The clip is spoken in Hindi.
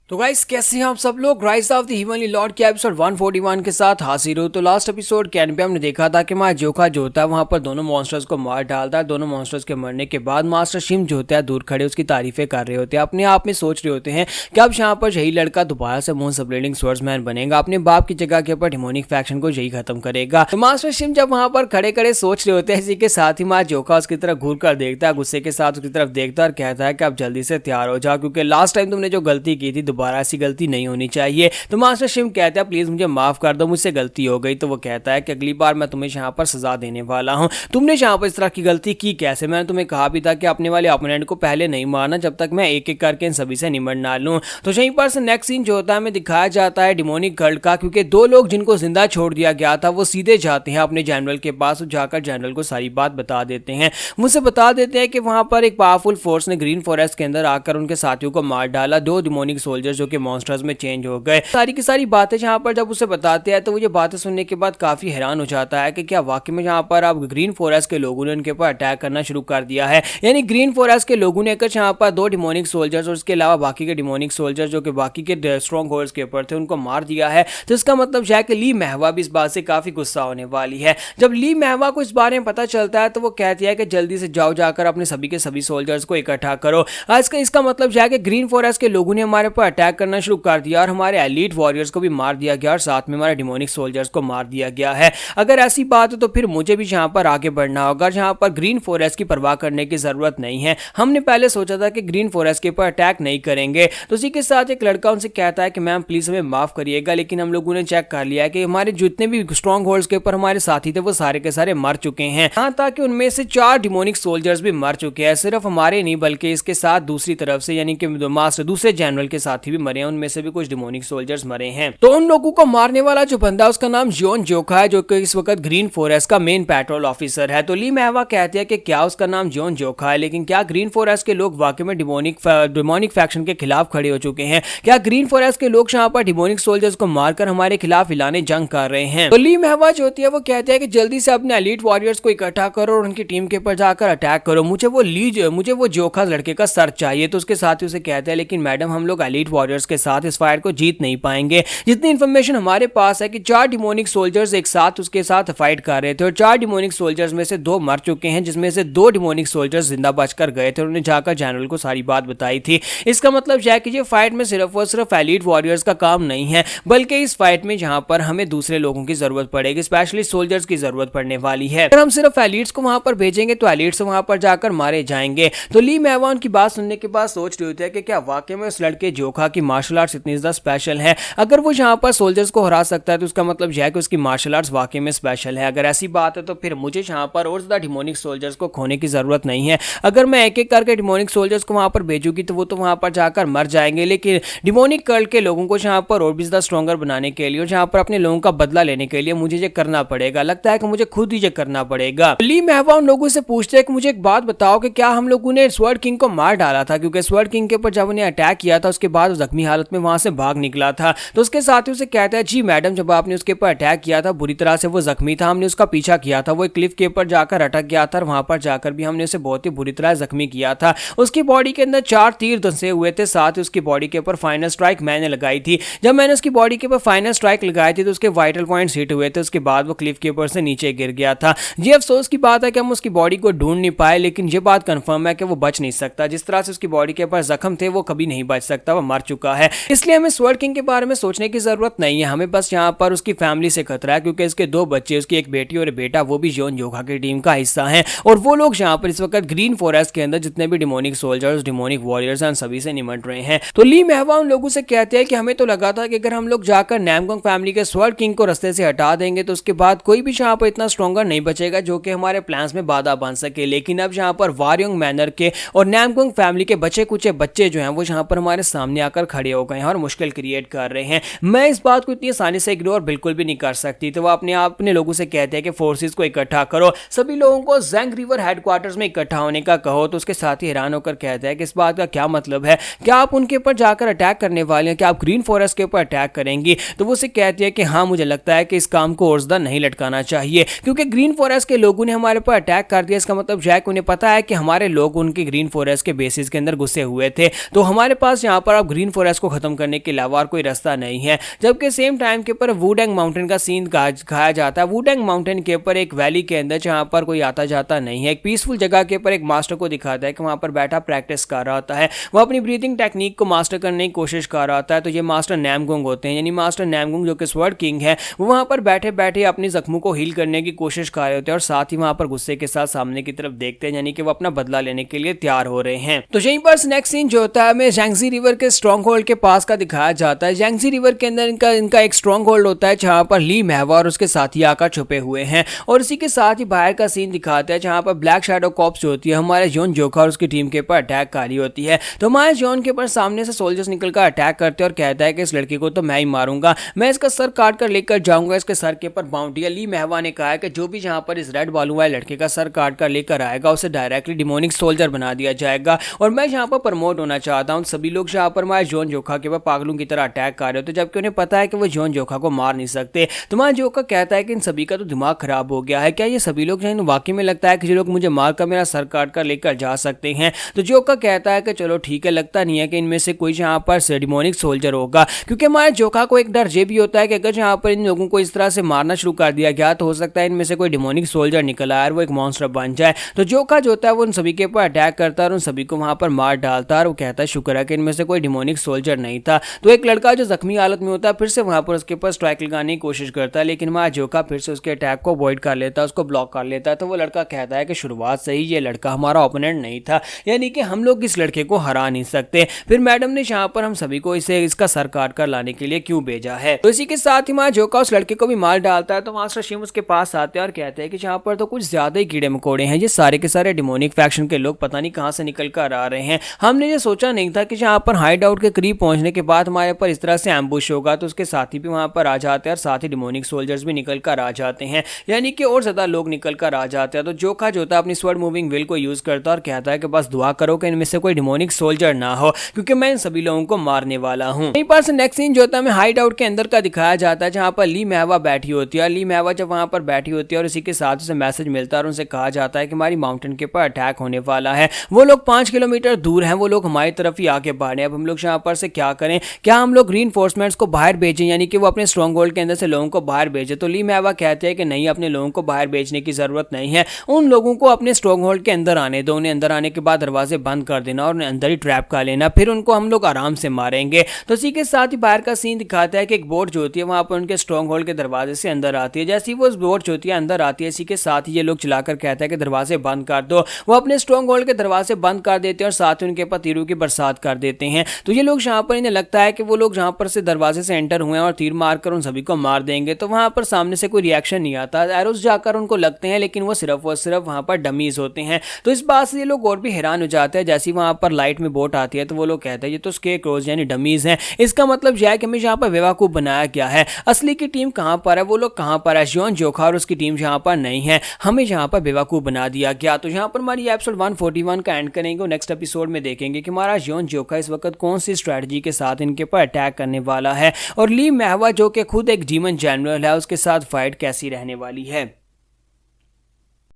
तो गाइस कैसे हैं आप सब लोग। Rise of the heavenly Lord के एपिसोड 141 के साथ हाजिर हो। तो लास्ट एपिसोड के एंड पे हमने देखा था कि जोखा जो होता है वहां पर दोनों मॉन्स्टर्स को मार डालता है। दोनों मॉन्स्टर्स के मरने के बाद मास्टर शिम जो होता है दूर खड़े उसकी तारीफें कर रहे होते हैं, अपने आप में सोच रहे होते हैं कि अब यहाँ पर यही लड़का दोबारा से मोस्ट ब्लेडिंग स्वॉर्ड्समैन बनेगा, अपने बाप की जगह के ऊपर डिमोनिक फैक्शन को यही खत्म करेगा। तो मास्टर शिम जब वहां पर खड़े खड़े सोच रहे होते हैं, इसी के साथ ही जोखा उसकी तरफ घूर कर देखता है, गुस्से के साथ उसकी तरफ देखता है और कहता है कि अब जल्दी से तैयार हो जाओ, क्योंकि लास्ट टाइम तुमने जो गलती की थी दोबारा ऐसी गलती नहीं होनी चाहिए। तो मास्टर शिम कहता है प्लीज मुझे माफ कर दो, मुझसे गलती हो गई। तो वो कहता है कि अगली बार मैं तुम्हें यहाँ पर सजा देने वाला हूँ। तुमने यहाँ पर इस तरह की गलती की कैसे? मैंने तुम्हें कहा भी था कि अपने वाले ओपोनेंट को पहले नहीं मारना जब तक मैं एक एक करके इन सभी से निमट ना लूं। तो यहीं पर से नेक्स्ट सीन जो होता है हमें दिखाया जाता है डिमोनिक गर्ल का, क्योंकि दो लोग जिनको जिंदा छोड़ दिया गया था वो सीधे जाते हैं अपने जनरल के पास और जाकर जनरल को सारी बात बता देते हैं। मुझसे बता देते हैं कि वहां पर एक पावरफुल फोर्स ने ग्रीन फॉरेस्ट के अंदर आकर उनके साथियों को मार डाला, दो डिमोनिक सोल्जर्स जो कि मॉन्स्टर्स में चेंज हो गए। सारी की सारी बातें जहां पर जब उसे बताते हैं तो वो ये बातें सुनने के बाद काफी हैरान हो जाता है कि क्या वाकई में जहां पर अब ग्रीन फॉरेस्ट के लोगों ने उनके ऊपर अटैक करना शुरू कर दिया है। यानी ग्रीन फॉरेस्ट के लोगों ने कुछ यहाँ पर दो डिमोनिक सोल्जर्स और उसके अलावा बाकी के डिमोनिक सोल्जर्स जो कि बाकी के स्ट्रॉन्ग होल्ड्स के ऊपर थे उनको मार दिया है। तो इसका मतलब है कि ली महवा भी इस बात से काफी गुस्सा होने वाली है। जब ली महवा को इस बारे में पता चलता है तो वो कहती है कि जल्दी से जाओ, जाकर अपने सभी के सभी सोल्जर्स को इकट्ठा करो। आज का इसका मतलब है कि ग्रीन फॉरेस्ट के लोगों ने हमारे ऊपर अटैक करना शुरू कर दिया और हमारे एलीट वॉरियर्स को भी मार दिया गया और साथ में हमारे डिमोनिक सोल्जर्स को मार दिया गया है। अगर ऐसी बात है तो फिर मुझे भी यहाँ पर आगे बढ़ना होगा, जहाँ पर ग्रीन फॉरेस्ट की परवाह करने की जरूरत नहीं है। हमने पहले सोचा था कि ग्रीन फॉरेस्ट के ऊपर अटैक नहीं करेंगे। तो इसी के साथ एक लड़का उनसे कहता है कि मैम प्लीज हमें माफ करिएगा, लेकिन हम लोगों ने चेक कर लिया है कि हमारे जितने भी स्ट्रॉन्ग होल्ड्स के ऊपर हमारे साथी थे वो सारे के सारे मर चुके हैं। यहाँ तक कि उनमें से 4 डिमोनिक सोल्जर्स भी मर चुके हैं। सिर्फ हमारे नहीं बल्कि इसके साथ दूसरी तरफ से यानी कि मास्टर दूसरे जनरल के साथी भी मरे हैं, उनमें से भी कुछ डिमोनिक सोल्जर्स मरे हैं। तो उन लोगों को मारने वाला जो बंदा है उसका नाम जियोन जोखा है, जो कि इस वक्त ग्रीन फॉरेस्ट का मेन पेट्रोल ऑफिसर है। तो ली महवा कहती है कि क्या उसका नाम जियोन जोखा है, लेकिन क्या ग्रीन फॉरेस्ट के लोग वाकई में डिमोनिक फैक्शन के खिलाफ खड़े हो चुके हैं? क्या ग्रीन फॉरेस्ट के लोग यहाँ पर डिमोनिक सोल्जर्स को मारकर हमारे खिलाफ हिलाने जंग कर रहे हैं? तो ली महवा जो होती है वो कहती है कि जल्दी से अपने एलीट वॉरियर्स को इकट्ठा करो और उनकी टीम के ऊपर जाकर अटैक करो। मुझे वो जोखा लड़के का सर चाहिए। तो उसके साथ ही उसे कहते हैं लेकिन मैडम हम लोग एलीट वॉरियर्स के साथ इस फाइट को जीत नहीं पाएंगे। जितनी इंफॉर्मेशन हमारे पास है कि 4 डिमोनिक सोल्जर्स एक साथ उसके साथ फाइट कर रहे थे और 4 डिमोनिक सोल्जर्स में से 2 मर चुके हैं, जिसमें से 2 डिमोनिक सोल्जर्स जिंदा बचकर गए थे। उन्होंने जाकर जनरल को सारी बात बताई थी। इसका मतलब है कि ये फाइट में सिर्फ और सिर्फ एलीट वॉरियर्स का काम नहीं है, बल्कि इस फाइट में जहां पर हमें दूसरे लोगों की जरूरत पड़ेगी, स्पेशली सोल्जर्स की जरूरत पड़ने वाली है। अगर हम सिर्फ एलीट्स को वहां पर भेजेंगे तो एलीट्स वहां पर जाकर मारे जाएंगे। तो ली महवा उनकी बात सुनने के बाद सोच रही होती है कि क्या वाकई में उस लड़के जोखा की मार्शल आर्ट्स इतनी ज्यादा स्पेशल है? अगर वो यहाँ पर सोल्जर्स को हरा सकता है तो उसका मतलब यह है कि उसकी मार्शल आर्ट्स वाकई में स्पेशल है। अगर ऐसी बात है तो फिर मुझे यहाँ पर और ज्यादा डिमोनिक सोल्जर्स को खोने की जरूरत नहीं है। अगर मैं एक एक करके डिमोनिक सोल्जर्स को वहां पर भेजूंगी तो वो तो वहां पर जाकर मर जाएंगे, लेकिन डिमोनिक कर्ल के लोगों को यहाँ पर और भी ज्यादा स्ट्रॉन्गर बनाने के लिए और यहाँ पर अपने लोगों का बदला लेने के लिए मुझे ये करना पड़ेगा। लगता है कि मुझे खुद ही ये करना पड़ेगा। ली महवा उन लोगों से पूछते हैं कि मुझे एक बात बताओ कि क्या हम लोगों ने स्वर्ड किंग को मार डाला था? क्योंकि स्वर्ड किंग के ऊपर जब उन्हें अटैक किया था उसके बाद जख्मी हालत में वहां से भाग निकला था। तो उसके साथ ही उसे कहता है जी मैडम, जब आपने उसके ऊपर अटैक किया था बुरी तरह से वो जख्मी था, हमने उसका पीछा किया था, वो एक क्लिफ के ऊपर जाकर अटक गया था और वहां पर जाकर भी हमने उसे बहुत ही बुरी तरह जख्मी किया था। उसकी बॉडी के अंदर 4 तीर धंसे हुए थे, साथ ही उसकी बॉडी के ऊपर फाइनल स्ट्राइक मैंने लगाई थी। जब मैंने उसकी बॉडी के ऊपर फाइनल स्ट्राइक लगाई थी तो उसके वाइटल पॉइंट्स हिट हुए थे, उसके बाद वो क्लिफ के ऊपर से नीचे गिर गया था। ये अफसोस की बात है कि हम उसकी बॉडी को ढूंढ नहीं पाए, लेकिन ये बात कंफर्म है कि वो बच नहीं सकता। जिस तरह से उसकी बॉडी के ऊपर जख्म थे वो कभी नहीं बच सकता, वो मर चुका है। इसलिए हमें स्वर्ड किंग के बारे में सोचने की जरूरत नहीं है, हमें बस यहाँ पर उसकी फैमिली से खतरा है, क्योंकि इसके 2 बच्चे, उसकी एक बेटी और बेटा, वो भी जियोन जोखा की टीम का हिस्सा है और वो लोग यहाँ पर इस वक्त ग्रीन फॉरेस्ट के अंदर जितने भी डिमोनिक सोल्जर्स, डिमोनिक वॉरियर्स हैं सभी से निमट रहे हैं। तो ली महवा उन लोगों से कहते हैं कि हमें तो लगा था कि अगर हम लोग जाकर नैमगोंग फैमिली के स्वर्ड किंग को रास्ते से हटा देंगे तो उसके बाद कोई भी यहाँ पर इतना स्ट्रॉन्गर नहीं बचेगा जो कि हमारे प्लान्स में बाधा बन सके, लेकिन अब यहाँ पर वारयोंग मैनर के और नैमगोंग फैमिली के बचे कुछ बच्चे जो हैं वो यहाँ पर हमारे सामने आकर खड़े हो गए हैं और मुश्किल क्रिएट कर रहे हैं। मैं इस बात को इतनी आसानी से इग्नोर बिल्कुल भी नहीं कर सकती। तो वो अपने लोगों से कहते हैं कि फोर्सेस को इकट्ठा करो, सभी लोगों को जैंग रिवर हेडक्वार्टर्स में इकट्ठा होने का कहो। तो उसके साथ ही हैरान होकर कहता है कि इस बात का क्या मतलब है? क्या आप उनके ऊपर जाकर अटैक करने वाले हैं? क्या आप ग्रीन फॉरेस्ट के ऊपर अटैक करेंगी? तो वो उसे कहती है कि हाँ, मुझे लगता है कि इस काम को और ज्यादा नहीं लटकाना चाहिए, क्योंकि ग्रीन फॉरेस्ट के लोगों ने हमारे ऊपर अटैक कर दिया। इसका मतलब उन्हें पता है कि हमारे लोग उनके ग्रीन फॉरेस्ट के बेसिस के अंदर घुसे हुए थे। तो हमारे पास यहाँ पर अब ग्रीन फॉरेस्ट को खत्म करने के अलावा और कोई रास्ता नहीं है। जबकि सेम टाइम के ऊपर वुडेंग माउंटेन का सीन दिखाया जाता है। वुडेंग माउंटेन के ऊपर एक वैली के अंदर जहां पर कोई आता जाता नहीं है, एक पीसफुल जगह के ऊपर एक मास्टर को दिखाता है कि वहां पर बैठा प्रैक्टिस कर रहा होता है, वो अपनी ब्रीथिंग टेक्निक को मास्टर करने की कोशिश कर रहा होता है। तो ये मास्टर नैमगुंग होते हैं, यानी मास्टर नैमगुंग जो कि स्वर्ड किंग है, वो वहां पर बैठे बैठे अपनी जख्मों को हील करने की कोशिश कर रहे होते हैं और साथ ही वहां पर गुस्से के साथ सामने की तरफ देखते हैं, यानी कि वो अपना बदला लेने के लिए तैयार हो रहे हैं। तो यहीं पर नेक्स्ट सीन जो होता है हमें जैंगजी रिवर के स्ट्रॉन्ग होल्ड के पास का दिखाया जाता है। जैंगजी रिवर के अंदर इनका एक स्ट्रॉन्ग होल्ड होता है जहां पर ली महवा और उसके साथी आकर छुपे हुए हैं, और इसी के साथ ही बाहर का सीन दिखाता है जहां पर ब्लैक शैडो कॉप्स जो होती है हमारे जॉन जोखा और उसकी टीम के ऊपर अटैक कर रही होती है। तो हमारे जॉन के ऊपर सामने से सोल्जर्स निकलकर अटैक करते हैं और कहता है कि इस लड़के को तो मैं ही मारूंगा, मैं इसका सर काट कर लेकर जाऊंगा, इसके सर के ऊपर बाउंड्री है। ली महवा ने कहा है कि जो भी जहां पर इस रेड बालू वाले लड़के का सर काट कर लेकर आएगा उसे डायरेक्टली डिमोनिक सोल्जर बना दिया जाएगा, और मैं यहाँ पर प्रमोट होना चाहता हूँ। सभी लोग यहाँ पर हमारे जॉन जोखा के ऊपर पागलों की तरह अटैक कर रहे होते, जबकि उन्हें पता है कि वो जॉन जोखा को मार नहीं सकते। तो हमारा जोखा कहता है कि इन सभी का तो दिमाग खराब हो गया है, क्या ये सभी लोग वाकई में लगता है कि जो लोग मुझे मारकर मेरा सर काट कर लेकर जा सकते हैं। तो जोखा कहता है कि चलो ठीक है, लगता नहीं है कि इनमें से कोई यहाँ पर डिमोनिक सोल्जर होगा, क्योंकि हमारे जोखा को एक डर ये भी होता है कि अगर यहाँ पर इन लोगों को इस तरह से मारना शुरू कर दिया गया तो हो सकता है इनमें से कोई डिमोनिक सोल्जर निकल आए और वो एक मॉन्स्टर बन जाए। तो जोखा जो होता है वो उन सभी के ऊपर अटैक करता है और उन सभी को वहां पर मार डालता है, और वो कहता है शुक्र है कि इनमें से कोई डिमोनिक सोल्जर नहीं था। तो एक लड़का जो जख्मी हालत में होता है फिर से वहां पर उसके ऊपर स्ट्राइक लगाने की कोशिश करता है, लेकिन हमारा जोखा फिर से उसके अटैक को अवॉइड कर लेता है, उसको ब्लॉक कर लेता है। तो वो लड़का कहता है कि शुरुआत से ही ये लड़का हमारा ओपोनेंट नहीं था, यानी कि हम लोग इस लड़के को हरा नहीं सकते, फिर मैडम ने यहाँ पर हम सभी को इसका सर काट कर लाने के लिए क्यों भेजा है। तो इसी के साथ ही हमारा जोखा उस लड़के को भी मार डालता है। तो मास्टर शिम उसके पास आते हैं और कहते हैं कि यहाँ पर तो कुछ ज्यादा ही कीड़े मकोड़े हैं, ये सारे के सारे डिमोनिक फैक्शन के लोग पता नहीं कहां से निकल कर आ रहे हैं। हमने ये सोचा नहीं था कि यहाँ पर हाइड आउट के करीब पहुंचने के बाद हमारे पर इस तरह से एम्बुश होगा। तो उसके साथी भी वहां पर आ जाते हैं और साथ ही डिमोनिक सोल्जर्स भी निकल कर आ जाते हैं, यानी कि और ज्यादा लोग निकल कर आ जाते हैं। तो जोखा जो था अपनी स्वर्ड मूविंग विल को यूज करता है और कहता है कि बस दुआ करो कि इनमें से कोई डिमोनिक सोल्जर ना हो, क्योंकि मैं इन सभी लोगों को मारने वाला हूँ। यहीं पर नेक्स्ट सीन जो होता है हमें हाइड आउट के अंदर का दिखाया जाता है जहां पर ली महवा बैठी होती है। ली महवा जब वहां पर बैठी होती है और इसी के साथ उसे मैसेज मिलता है और उनसे कहा जाता है कि हमारी माउंटेन के ऊपर अटैक होने वाला है, वो लोग 5 किलोमीटर दूर हैं, वो लोग हमारी तरफ ही आके बढ़े। अब हम लोग यहाँ पर से क्या करें, क्या हम लोग रीइंफोर्समेंट्स को बाहर भेजें, यानी कि वो अपने स्ट्रॉन्ग होल्ड के अंदर से लोगों को बाहर भेजे। तो ली महवा कहते हैं कि नहीं, अपने लोगों को बाहर भेजने की जरूरत नहीं है, उन लोगों को अपने स्ट्रॉन्ग होल्ड के अंदर आने दो, उन्हें अंदर आने के बाद दरवाजे बंद कर देना और उन्हें अंदर ही ट्रैप कर लेना, फिर उनको हम लोग आराम से मारेंगे। तो इसी के साथ ही बाहर का सीन दिखाता है कि एक बोट जो होती है वहां पर उनके स्ट्रॉन्ग होल्ड के दरवाजे से अंदर आती है। जैसे ही वो बोट जो होती है अंदर आती है, इसी के साथ ही ये लोग चलाकर कहता है कि दरवाजे बंद कर दो। वो अपने स्ट्रॉन्ग होल्ड के दरवाजे बंद कर देते हैं और साथ ही उनके ऊपर तीरों की बरसात कर देते हैं। तो ये लोग यहाँ पर इन्हें लगता है कि वो लोग जहाँ पर से दरवाजे से एंटर हुए हैं और तीर मारकर उन सभी को मार देंगे। तो वहां पर सामने से कोई रिएक्शन नहीं आता, एरोस जाकर उनको लगते हैं, लेकिन वो सिर्फ और सिर्फ वहां पर डमीज होते हैं। तो इस बात से ये लोग और भी हैरान हो जाते हैं। जैसे वहां पर लाइट में बोट आती है तो वो लोग कहते हैं ये तो स्केरक्रोज यानी डमीज हैं, इसका मतलब यह है कि हमें यहाँ पर बेवकूफ बनाया गया है, असली की टीम कहां पर है, वो लोग कहां पर है, जॉन जोखा और उसकी टीम यहाँ पर नहीं है, हमें यहाँ पर बेवकूफ बना दिया गया। तो यहाँ पर हमारी एपिसोड 141 का एंड करेंगे और नेक्स्ट एपिसोड में देखेंगे कि हमारा जॉन जोखा इस वक्त कौन सी स्ट्रेटजी के साथ इनके ऊपर अटैक करने वाला है और ली महवा जो कि खुद एक डीमन जनरल है उसके साथ फाइट कैसी रहने वाली है।